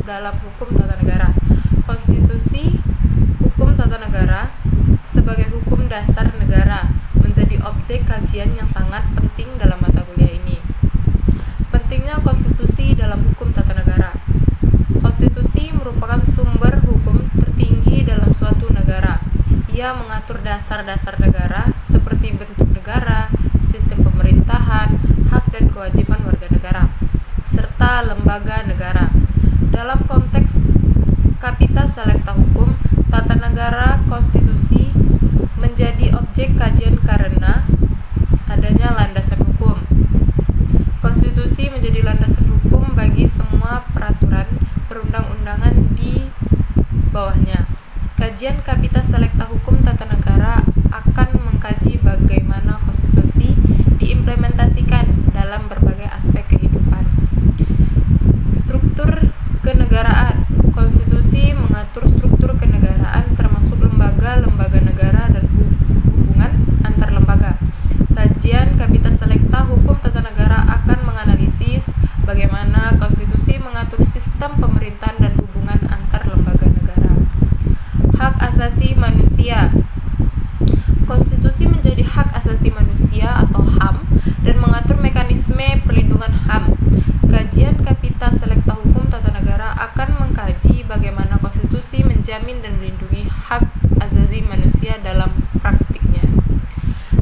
dalam hukum tata negara. Konstitusi hukum tata negara sebagai hukum dasar negara menjadi objek kajian yang sangat penting dalam mata kuliah ini. Pentingnya konstitusi dalam hukum tata negara. Konstitusi merupakan sumber hukum tertinggi dalam suatu negara. Ia mengatur dasar-dasar negara seperti bentuk negara, sistem pemerintahan, hak dan kewajiban warga negara, serta lembaga negara. Dalam konteks Kapita Selecta Hukum Tata Negara, konstitusi menjadi objek kajian karena adanya landasan hukum. Konstitusi menjadi landasan hukum bagi semua peraturan perundang-undangan di bawahnya. Kajian Kapita Selecta Hukum Tata Negara akan mengkaji bagaimana konstitusi diimplementasikan dalam berbagai aspek kehidupan. Struktur kenegaraan. Konstitusi mengatur struktur kenegaraan termasuk lembaga-lembaga negara dan hubungan antar lembaga. Kajian Kapita Selecta Hukum Tata Negara akan menganalisis bagaimana konstitusi mengatur sistem pemerintahan dan hubungan antar lembaga negara. Hak asasi manusia. Konstitusi menjadi hak asasi manusia atau HAM dan mengatur mekanisme perlindungan HAM. Kajian Kapita Selecta Hukum Tata Negara akan mengkaji bagaimana konstitusi menjamin dan melindungi hak asasi manusia dalam praktiknya.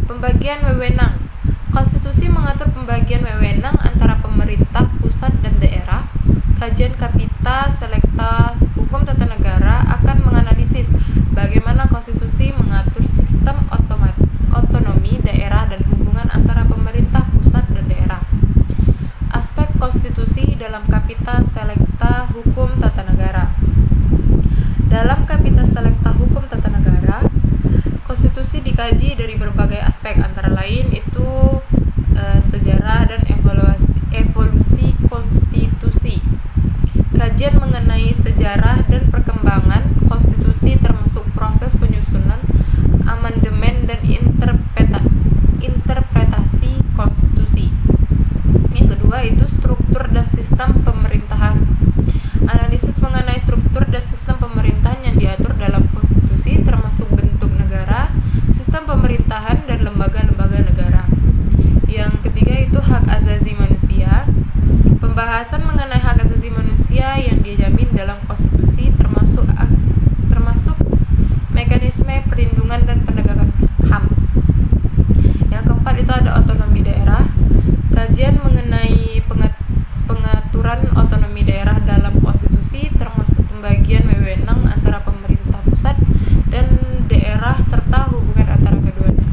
Pembagian wewenang. Konstitusi mengatur pembagian wewenang antara pemerintah pusat dan daerah. Kajian Kapita Selecta Hukum Tata Negara akan menganalisis bagaimana konstitusi mengatur sistem otonomi daerah dan hubungan antara pemerintah pusat dan daerah. Aspek konstitusi dalam Kapita Selecta Hukum Tata Negara. Dalam Kapita Selecta Hukum Tata Negara, konstitusi dikaji dari berbagai aspek, antara lain itu sejarah dan evolusi konstitusi. Kajian mengenai sejarah dan perkembangan konstitusi termasuk proses penyusunan, amandemen, dan interpretasi konstitusi. Yang kedua itu struktur dan sistem pemerintahan. Analisis mengenai struktur dan sistem pemerintahan yang diatur dalam konstitusi termasuk bentuk negara, sistem pemerintahan, dan lembaga-lembaga negara. Yang ketiga itu hak asasi manusia. Pembahasan mengenai hak asasi manusia yang dijamin dalam konstitusi termasuk mekanisme perlindungan dan penegakan HAM. Yang keempat itu ada otonomi daerah. Kajian mengenai pengaturan otonomi daerah dalam konstitusi termasuk pembagian wewenang antara pemerintah pusat dan daerah serta hubungan antara keduanya.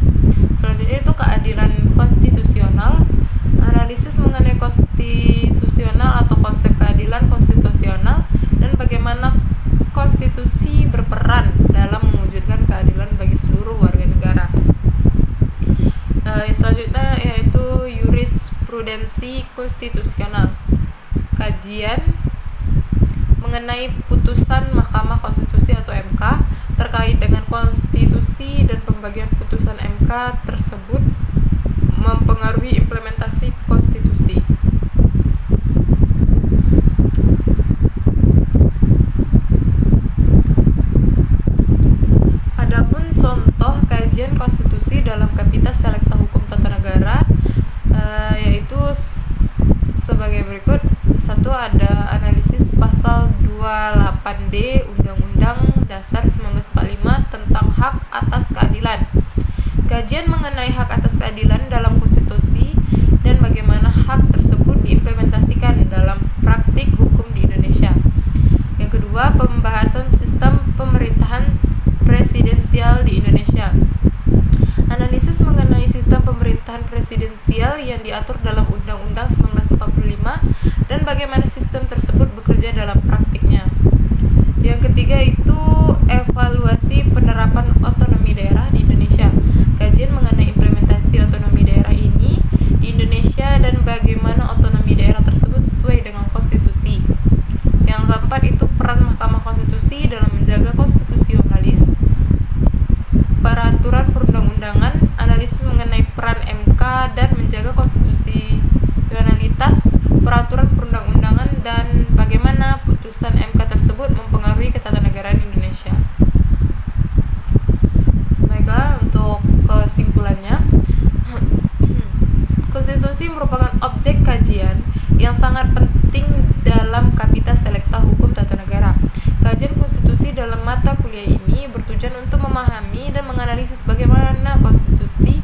Selanjutnya itu keadilan konstitusional. Analisis mengenai konstitusional atau konsep keadilan konstitusional dan bagaimana konstitusi berperan dalam mewujudkan keadilan bagi seluruh warga negara. Selanjutnya yaitu jurisprudensi konstitusional. Kajian mengenai putusan Mahkamah Konstitusi atau MK terkait dengan konstitusi dan pembagian putusan MK tersebut mempengaruhi implementasi konstitusi. Adapun contoh kajian konstitusi dalam Kapita Selecta Hukum Tata Negara yaitu sebagai berikut. Satu, ada analisis pasal 28D Undang-Undang Dasar 1945 tentang hak atas keadilan. Kajian mengenai hak atas keadilan dalam konstitusi dan bagaimana hak tersebut diimplementasikan dalam praktik hukum di Indonesia. Yang kedua, pembahasan sistem pemerintahan presidensial di Indonesia. Analisis mengenai sistem pemerintahan presidensial yang diatur dalam Undang-Undang 1945 dan bagaimana sistem tersebut bekerja dalam praktiknya. Yang ketiga itu evaluasi penerapan otonomi daerah di Indonesia. Kajian mengenai implementasi otonomi daerah ini di Indonesia dan bagaimana otonomi daerah tersebut sesuai dengan konstitusi. Yang keempat itu peran Mahkamah Konstitusi dalam menjaga konstitusionalis peraturan perundang-undangan. Analisis mengenai peran MK dan menjaga konstitusionalitas peraturan perundang-undangan dan bagaimana putusan putusan MK tersebut mempengaruhi ketatanegaraan Indonesia. Baiklah, untuk kesimpulannya, konstitusi merupakan objek kajian yang sangat penting dalam Kapita Selecta Hukum Tata Negara. Kajian konstitusi dalam mata kuliah ini bertujuan untuk memahami dan menganalisis bagaimana konstitusi